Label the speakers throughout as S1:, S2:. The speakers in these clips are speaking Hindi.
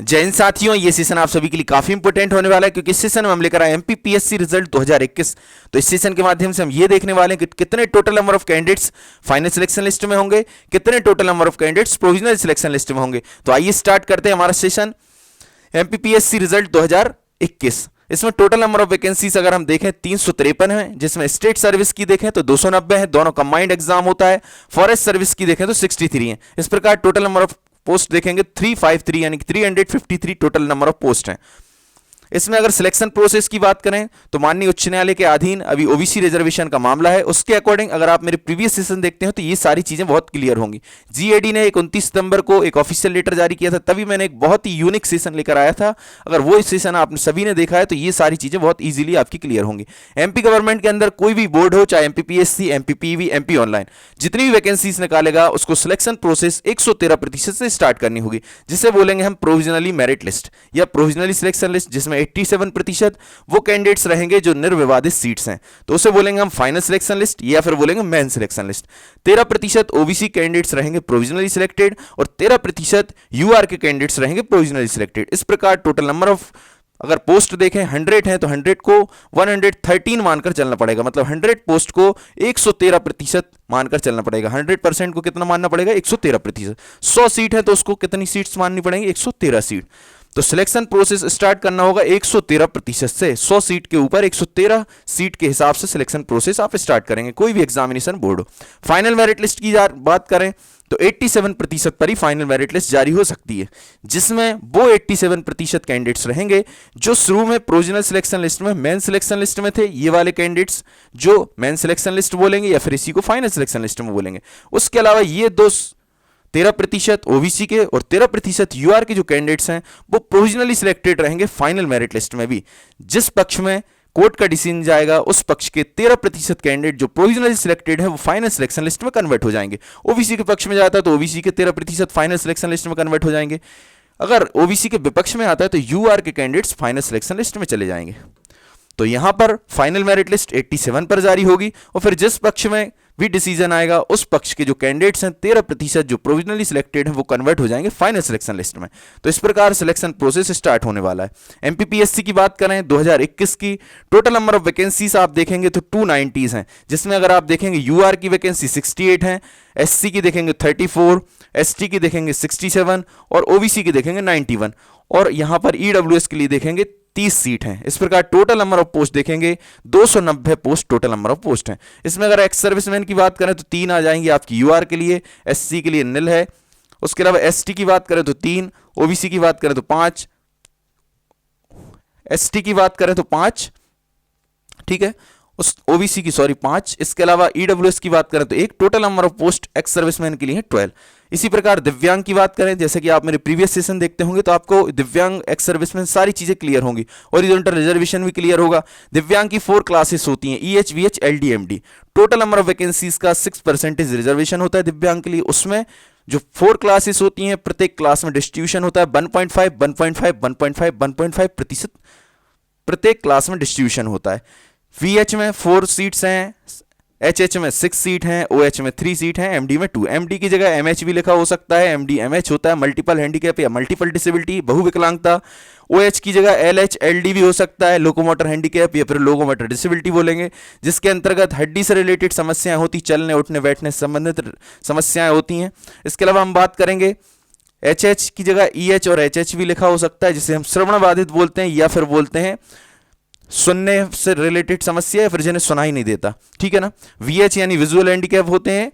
S1: जय हिंद साथियों, ये सेशन आप सभी के लिए काफी इंपॉर्टेंट होने वाला है क्योंकि इस सेशन में हम लेकर आए एमपीपीएससी रिजल्ट 2021। तो इस सेशन के माध्यम से हम ये देखने वाले हैं कि कितने total number of candidates final selection list में होंगे, कितने total number of candidates provisional selection list में होंगे। तो आइए स्टार्ट करते हैं हमारा सेशन एमपीपीएससी रिजल्ट 2021। इसमें टोटल नंबर ऑफ वैकेंसीज अगर हम देखें 353 है, जिसमें स्टेट सर्विस की देखें तो 290 है, दोनों कंबाइंड एग्जाम होता है। फॉरेस्ट सर्विस की देखें तो 63 है। इस प्रकार टोटल नंबर ऑफ पोस्ट देखेंगे 353 यानी कि 353 टोटल नंबर ऑफ पोस्ट हैं। इसमें अगर सिलेक्शन प्रोसेस की बात करें तो माननीय उच्च न्यायालय के अधीन अभी ओबीसी रिजर्वेशन का मामला है। उसके अकॉर्डिंग अगर आप मेरे प्रीवियस सेशन देखते हो तो ये सारी चीजें बहुत क्लियर होंगी। जीएडी ने 29 सितंबर को एक ऑफिशियल लेटर जारी किया था, तभी मैंने एक बहुत ही यूनिक सेशन लेकर आया था। अगर वो सेशन आप सभी ने देखा है तो ये सारी चीजें बहुत ईजिली आपकी क्लियर होंगी। एमपी गवर्नमेंट के अंदर कोई भी बोर्ड हो, चाहे एमपीपीएससी, एमपीपीवी, एमपी ऑनलाइन, जितनी भी वैकेंसीज निकालेगा उसको सिलेक्शन प्रोसेस 113% से स्टार्ट करनी होगी, जिसे बोलेंगे हम प्रोविजनली मेरिट लिस्ट या प्रोविजनली सिलेक्शन लिस्ट, जिसमें 87% वो कैंडिडेट्स रहेंगे जो निर्विवादित सीट्स हैं, तो उसे बोलेंगे हम फाइनल सिलेक्शन लिस्ट या फिर बोलेंगे main selection list. 13% OBC candidates रहेंगे प्रोविजनली सिलेक्टेड और 13% यूआर के कैंडिडेट्स रहेंगे प्रोविजनली सिलेक्टेड। इस प्रकार टोटल नंबर ऑफ अगर पोस्ट देखें 100 है तो 100 को 113 मानकर चलना पड़ेगा, मतलब 100 पोस्ट को 113% मानकर चलना पड़ेगा। 100% को कितना मानना पड़ेगा? 113%। 100 सीट है तो उसको कितनी सीट्स माननी पड़ेंगी? 113 सीट। तो सिलेक्शन प्रोसेस स्टार्ट करना होगा 113% से। 100 सीट के ऊपर 113 सीट के हिसाब से सिलेक्शन प्रोसेस आप स्टार्ट करेंगे, कोई भी एग्जामिनेशन बोर्ड हो। फाइनल मेरिट लिस्ट की बात करें तो 87% पर ही फाइनल मेरिट लिस्ट जारी हो सकती है, जिसमें वो 87% कैंडिडेट्स रहेंगे जो शुरू में प्रोविजनल सिलेक्शन लिस्ट में, मेन सिलेक्शन लिस्ट में थे। ये वाले कैंडिडेट्स जो मेन सिलेक्शन लिस्ट बोलेंगे या फिर इसी को फाइनल सिलेक्शन लिस्ट में बोलेंगे। उसके अलावा ये 13% ओबीसी के और 13% यूआर के जो कैंडिडेट्स हैं वो प्रोविजनली सिलेक्टेड रहेंगे फाइनल मेरिट लिस्ट में भी। जिस पक्ष में कोर्ट का डिसीजन जाएगा उस पक्ष के 13% कैंडिडेट जो प्रोविजनली सिलेक्टेड है वो फाइनल सिलेक्शन लिस्ट में कन्वर्ट हो जाएंगे। ओबीसी के पक्ष में जाता है तो ओबीसी के 13% फाइनल सिलेक्शन लिस्ट में कन्वर्ट हो जाएंगे। अगर ओबीसी के विपक्ष में आता है तो यूआर के कैंडिडेट्स फाइनल सिलेक्शन लिस्ट में चले जाएंगे। तो यहां पर फाइनल मेरिट लिस्ट 87 पर जारी होगी और फिर जिस पक्ष में भी डिसीजन आएगा उस पक्ष के जो कैंडिडेट्स हैं 13% जो प्रोविजनली सिलेक्टेड हैं वो कन्वर्ट हो जाएंगे फाइनल सिलेक्शन लिस्ट में। तो इस प्रकार सिलेक्शन प्रोसेस स्टार्ट होने वाला है। एमपीपीएससी की बात करें 2021 की टोटल नंबर ऑफ वैकेंसीज आप देखेंगे तो 290 हैं, जिसमें अगर आप देखेंगे यूआर की वैकेंसी 68 है, एससी की देखेंगे 34, एसटी की देखेंगे 67 और ओबीसी की देखेंगे 91 और यहां पर ईडब्ल्यूएस के लिए देखेंगे 30 सीट हैं। इस प्रकार टोटल नंबर ऑफ पोस्ट देखेंगे 290 post total number of post हैं। इसमें अगर एक्स सर्विसमैन की बात करें तो 3 आ जाएंगे आपकी यूआर के लिए, एससी के लिए निल है। उसके अलावा एसटी की बात करें तो 3, ओबीसी की बात करें तो 5, एसटी की बात करें तो 5, ठीक है, उस ओबीसी की 5। इसके अलावा ईडब्ल्यूएस की बात करें तो 1। Total number of post ex serviceman के लिए है 12। इसी प्रकार दिव्यांग की बात करें, जैसे कि आप मेरे प्रीवियस सेशन देखते होंगे तो आपको दिव्यांग एक्स सर्विसमैन सारी चीजें क्लियर होंगी, हॉरिजॉन्टल रिजर्वेशन भी क्लियर होगा। दिव्यांग की 4 क्लासेस होती हैं, EH, VH, LD, MD. Total number of vacancies का 6% रिजर्वेशन होता है दिव्यांग के लिए। उसमें जो 4 क्लासेस होती हैं प्रत्येक क्लास में डिस्ट्रीब्यूशन होता है 1.5, 1.5, 1.5, 1.5% प्रत्येक क्लास में डिस्ट्रीब्यूशन होता है। वीएच में 4 सीट्स हैं, एचएच में 6 सीट हैं, ओएच में 3 सीट हैं, एमडी में 2। एमडी की जगह एमएच भी लिखा हो सकता है, एमडी एमएच होता है, मल्टीपल हैंडीकैप या मल्टीपल डिसेबिलिटी, बहुविकलांगता। ओएच की जगह एलएच, एलडी भी हो सकता है, लोकोमोटर हैंडीकैप या फिर लोकोमोटर डिसेबिलिटी बोलेंगे, जिसके अंतर्गत हड्डी से रिलेटेड समस्याएं होती, चलने उठने बैठने से संबंधित समस्याएं होती हैं। इसके अलावा हम बात करेंगे एचएच की जगह ईएच और एचएच भी लिखा हो सकता है, जिसे हम श्रवण बाधित बोलते हैं या फिर बोलते हैं सुनने से रिलेटेड समस्या या फिर जिन्हें सुनाई नहीं देता, ठीक है ना। वीएच यानी विजुअल हैंडीकैप होते हैं,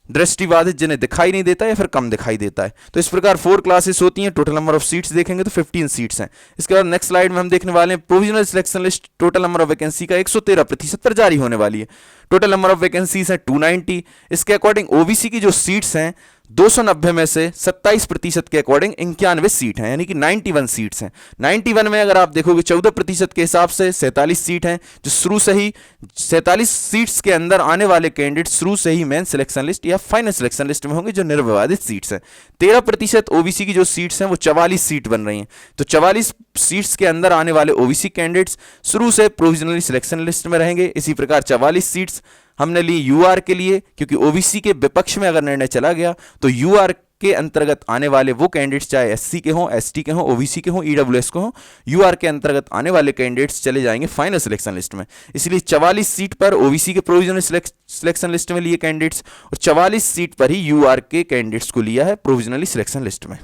S1: दृष्टिबाधित जिन्हें दिखाई नहीं देता या फिर कम दिखाई देता है। तो इस प्रकार 4 क्लासेस होती हैं। टोटल नंबर ऑफ सीट्स देखेंगे तो 15 सीट्स हैं। इसके बाद नेक्स्ट स्लाइड में हम देखने वाले हैं provisional selection list total number of vacancy का 113% पर जारी होने वाली है। टोटल नंबर ऑफ वैकेंसीज है 290। इसके अकॉर्डिंग ओबीसी की जो सीट्स हैं 290 में से 27% के अकॉर्डिंग 91 सीट हैं, यानी कि 91 सीट्स हैं। 91 में अगर आप देखोगे 14% के हिसाब से 47 सीट हैं, जो शुरू से ही 47 सीट्स के अंदर आने वाले कैंडिडेट शुरू से ही मेन सिलेक्शन लिस्ट या फाइनल सिलेक्शन लिस्ट में होंगे, जो निर्विवादित सीट्स हैं। 13% ओबीसी की जो सीट्स हैं वो 44 सीट बन रही हैं। तो 44 सीट्स के अंदर आने वाले ओबीसी कैंडिडेट्स शुरू से प्रोविजनली सिलेक्शन लिस्ट में रहेंगे। इसी प्रकार 44 सीट्स हमने ली यूआर के लिए, क्योंकि ओबीसी के विपक्ष में अगर निर्णय चला गया तो यूआर के अंतर्गत आने वाले वो कैंडिडेट्स चाहे एससी के हों, एसटी के हों, ओबीसी के हों, ईडब्ल्यूएस के हों, यूआर के अंतर्गत आने वाले कैंडिडेट्स चले जाएंगे फाइनल सिलेक्शन लिस्ट में। इसलिए 44 सीट पर ओबीसी के प्रोविजनल सिलेक्शन लिस्ट में लिए कैंडिडेट्स और 44 सीट पर ही यूआर के कैंडिडेट्स को लिया है प्रोविजनली सिलेक्शन लिस्ट में।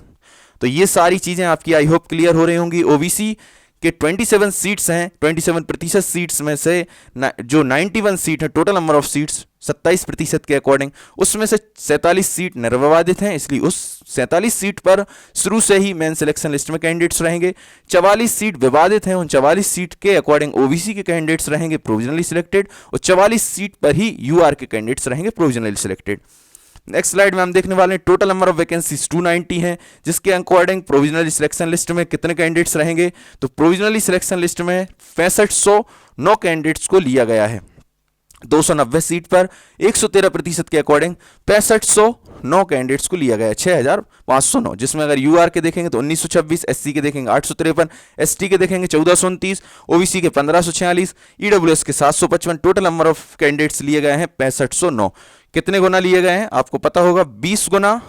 S1: तो ये सारी चीजें आपकी आई होप क्लियर हो रही होंगी। ओबीसी के 27 सीट्स हैं, 27% सीट्स में से जो 91 सीट है टोटल नंबर ऑफ सीट्स 27% के अकॉर्डिंग, उसमें से 47 सीट निर्विवादित हैं, इसलिए उस 47 सीट पर शुरू से ही मेन सिलेक्शन लिस्ट में कैंडिडेट्स रहेंगे। 44 सीट विवादित हैं, उन 44 सीट के अकॉर्डिंग ओबीसी के कैंडिडेट्स रहेंगे प्रोविजनली सिलेक्टेड और 44 सीट पर ही यूआर के कैंडिडेट्स रहेंगे प्रोविजनली सिलेक्टेड। नेक्स्ट स्लाइड में हम देखने वाले हैं टोटल नंबर ऑफ वैकेंसीज 290 हैं, जिसके अकॉर्डिंग प्रोविजनली सिलेक्शन लिस्ट में कितने कैंडिडेट्स रहेंगे। तो प्रोविजनली सिलेक्शन लिस्ट में 6509 कैंडिडेट्स को लिया गया है। 290 सीट पर 113% के अकॉर्डिंग 6509 कैंडिडेट्स को लिया गया है, 6509, जिसमें अगर यूआर के देखेंगे तो 1926, एससी के देखेंगे 853, एसटी के देखेंगे 1429, ओबीसी के 1546, ईडब्ल्यूएस के 755। टोटल नंबर ऑफ कैंडिडेट्स लिए गए हैं 6509। कितने गुना लिए गए हैं आपको पता होगा, 20 गुना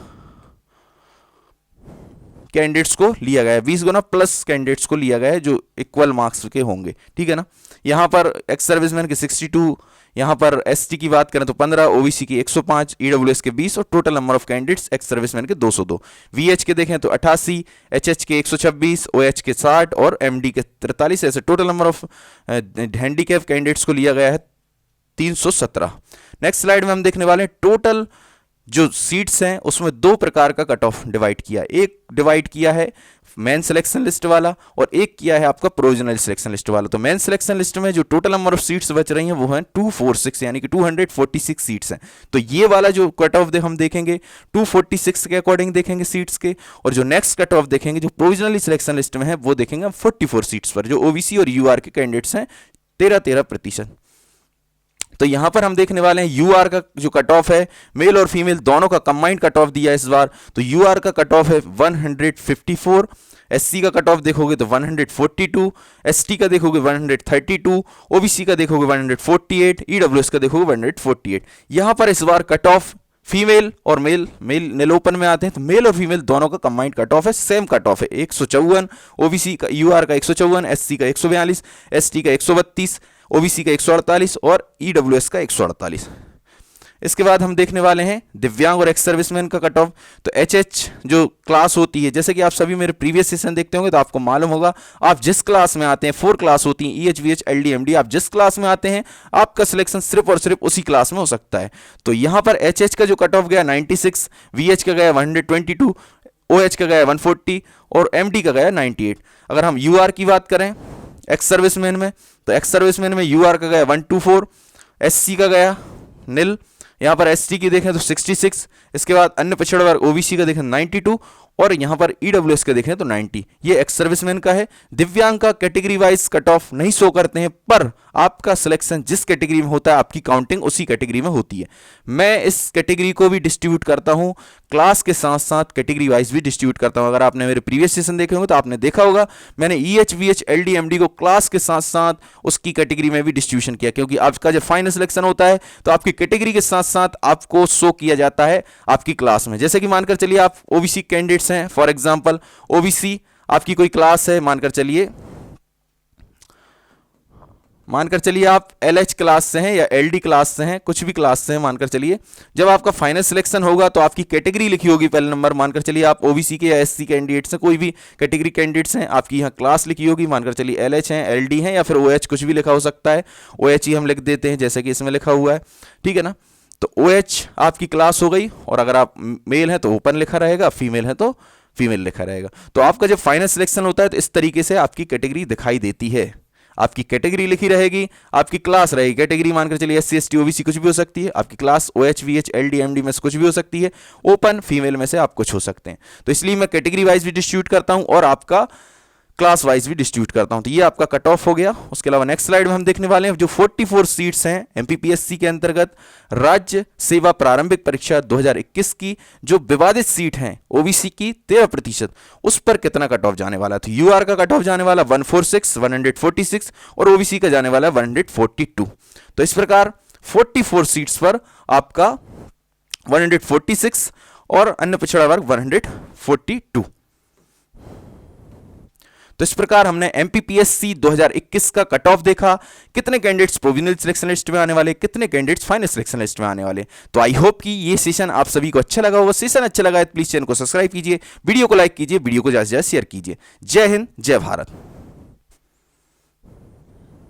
S1: कैंडिडेट्स को लिया गया है, 20 गुना प्लस कैंडिडेट्स को लिया गया है जो इक्वल मार्क्स के होंगे, ठीक है ना। यहां पर एक्स सर्विसमैन के 62, यहां पर एसटी की बात करें तो 15, ओबीसी की 105, ईडब्ल्यूएस के 20 और total number of candidates ex serviceman के 202। वीएच के देखें तो 88, एचएच के 126, ओएच के 60 और एमडी के 43। ऐसे total number of handicap candidates को लिया गया है 317। नेक्स्ट स्लाइड में हम देखने वाले हैं टोटल जो सीट्स हैं उसमें दो प्रकार का कट ऑफ डिवाइड किया। एक डिवाइड किया है मेन सिलेक्शन लिस्ट वाला और एक किया है आपका प्रोविजनल सिलेक्शन लिस्ट वाला। तो मेन सिलेक्शन लिस्ट में जो टोटल नंबर ऑफ सीट्स बच रही हैं वो हैं 246, यानी कि 246 सीट्स हैं। तो ये वाला जो कट ऑफ हम देखेंगे 246 के अकॉर्डिंग देखेंगे सीट्स के, और जो नेक्स्ट कट ऑफ देखेंगे जो प्रोविजनली सिलेक्शन लिस्ट में है वो देखेंगे 44 सीट्स पर, जो ओबीसी और यूआर के कैंडिडेट्स हैं 13-13%। तो यहां पर हम देखने वाले हैं यूआर का जो कट ऑफ है मेल और फीमेल दोनों का कंबाइंड कट ऑफ दिया है इस बार। तो यूआर का कट ऑफ है 154, एससी का कट ऑफ देखोगे तो 142, एसटी का देखोगे 132, ओबीसी का देखोगे 148, ईडब्ल्यूएस का देखोगे 148। यहां पर इस बार कट ऑफ फीमेल और मेल नील ओपन में आते हैं तो मेल और फीमेल दोनों का कंबाइंड कट ऑफ है, सेम कट ऑफ है 154, ओबीसी का यूआर का 154, एससी का 142, एसटी का 132, ओबीसी का 148 और ईडब्ल्यूएस का 148। इसके बाद हम देखने वाले हैं दिव्यांग और एक्स सर्विसमैन का कट ऑफ। तो एचएच जो क्लास होती है, जैसे कि आप सभी मेरे प्रीवियस सेशन देखते होंगे तो आपको मालूम होगा, आप जिस क्लास में आते हैं 4 क्लास होती हैं, ईएच वीएच एलडी एमडी, आप जिस क्लास में आते हैं आपका सिलेक्शन सिर्फ और सिर्फ उसी क्लास में हो सकता है। तो यहां पर एचएच का जो कट ऑफ गया 96, वीएच का गया 122, ओएच का गया 140 और एमडी का गया 98। अगर हम यूआर की बात करें एक्स सर्विसमैन में, तो एक्स सर्विसमैन में यूआर का गया 124, एससी का गया नील, यहां पर एसटी की देखें तो 66, इसके बाद अन्य पिछड़ा वर्ग ओबीसी का देखें 92 और यहां पर ईडब्ल्यूएस का देखें तो 90। ये एक्स सर्विसमैन का है। दिव्यांग का कैटेगरी वाइज कट ऑफ नहीं शो करते हैं, पर आपका सिलेक्शन जिस कैटेगरी में होता है आपकी काउंटिंग उसी कैटेगरी में होती है। मैं इस कैटेगरी को भी डिस्ट्रीब्यूट करता हूं, क्लास के साथ साथ कैटेगरी वाइज भी डिस्ट्रीब्यूट करता हूं। अगर आपने मेरे प्रीवियस सेशन देखे होंगे तो आपने देखा होगा मैंने ईएच वीएच एलडी एमडी को क्लास के साथ साथ उसकी कैटेगरी में भी डिस्ट्रीब्यूशन किया, क्योंकि आपका जब फाइनल सिलेक्शन होता है तो आपकी कैटेगरी के साथ साथ आपको शो किया जाता है आपकी क्लास में। जैसे कि मानकर चलिए आप ओबीसी कैंडिडेट्स हैं, फॉर एग्जांपल ओबीसी आपकी कोई क्लास है, मानकर चलिए आप एलएच क्लास से हैं या एलडी क्लास से हैं, कुछ भी क्लास से हैं मानकर चलिए। जब आपका फाइनल सिलेक्शन होगा तो आपकी कैटेगरी लिखी होगी पहले नंबर, मानकर चलिए आप ओबीसी के या एससी कैंडिडेट्स हैं, कोई भी कैटेगरी कैंडिडेट्स हैं, आपकी यहाँ क्लास लिखी होगी, मानकर चलिए एलएच हैं, एलडी हैं या फिर ओएच, कुछ भी लिखा हो सकता है। ओएच ही हम लिख देते हैं जैसे कि इसमें लिखा हुआ है, ठीक है ना। तो ओएच आपकी क्लास हो गई, और अगर आप मेल हैं तो ओपन लिखा रहेगा, फीमेल है तो फीमेल लिखा रहेगा। तो आपका जब फाइनल सिलेक्शन होता है तो इस तरीके से आपकी कैटेगरी दिखाई देती है। आपकी कैटेगरी लिखी रहेगी, आपकी क्लास रहेगी, कैटेगरी मानकर चलिए एससी एसटी ओबीसी कुछ भी हो सकती है, आपकी class OH VH LD MD में से कुछ भी हो सकती है, ओपन फीमेल में से आप कुछ हो सकते हैं। तो इसलिए मैं कैटेगरी वाइज भी डिस्ट्रीब्यूट करता हूं और आपका क्लास वाइज भी डिस्ट्रीब्यूट करता हूं। तो ये आपका कट ऑफ हो गया। उसके अलावा नेक्स्ट स्लाइड में हम देखने वाले हैं जो 44 सीट्स हैं एमपीपीएससी के अंतर्गत राज्य सेवा प्रारंभिक परीक्षा 2021 की, जो विवादित सीट हैं ओबीसी की 13%, उस पर कितना कट ऑफ जाने वाला है। तो यूआर का कट ऑफ जाने वाला 146 और ओबीसी का जाने वाला 142। तो इस प्रकार 44 सीट्स पर आपका 146 और अन्य पिछड़ा वर्ग 142। तो इस प्रकार हमने एमपीपीएससी 2021 का कट ऑफ देखा, कितने कैंडिडेट्स प्रोविजनल सिलेक्शन लिस्ट में आने वाले, कितने कैंडिडेट्स फाइनल सिलेक्शन लिस्ट में आने वाले। तो आई होप कि ये सेशन आप सभी को अच्छा लगा होगा। सेशन अच्छा लगा है तो प्लीज चैनल को सब्सक्राइब कीजिए, वीडियो को लाइक कीजिए, वीडियो को ज्यादा से ज्यादा शेयर कीजिए। जय हिंद, जय भारत।